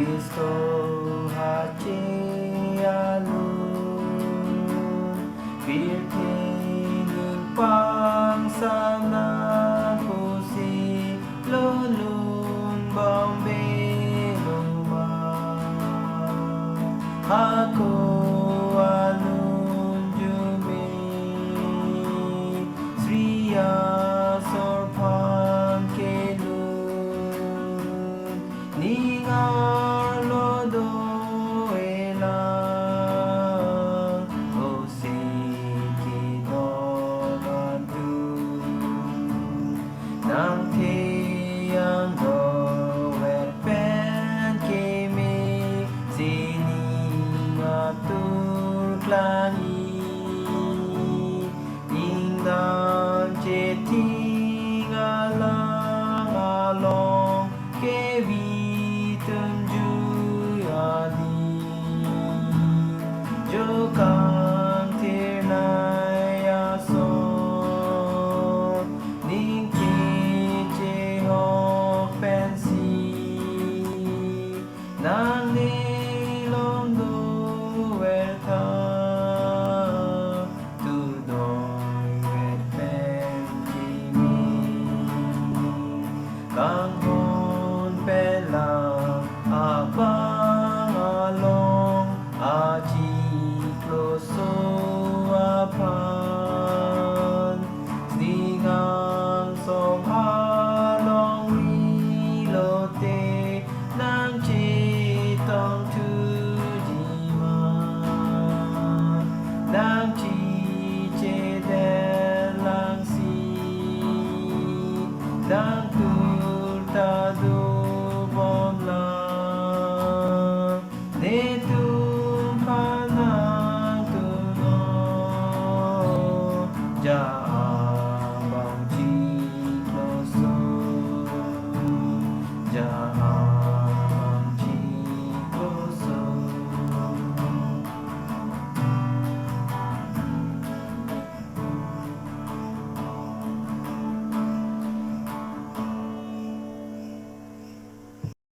Cristo hace alun Birkening pang sana pusi lulun bombay lumang Ako alun jumi Sriya sorpan kelun Ningar lodo elang Osi kinogatu Nang tiyang gowet pen kimi Sini ngatur klangi Ingdang ceting alang along kewi Jokang tirnai ason Ning kiche ho fancy Nang nilong do welta Tudong red pen kimi Kang hon pelang abang along aji Closo apan Sningang som halong rilote Nang chitong tujiman Nang chiche den lang si Nang tultado bom lang Netum panang tuno Ja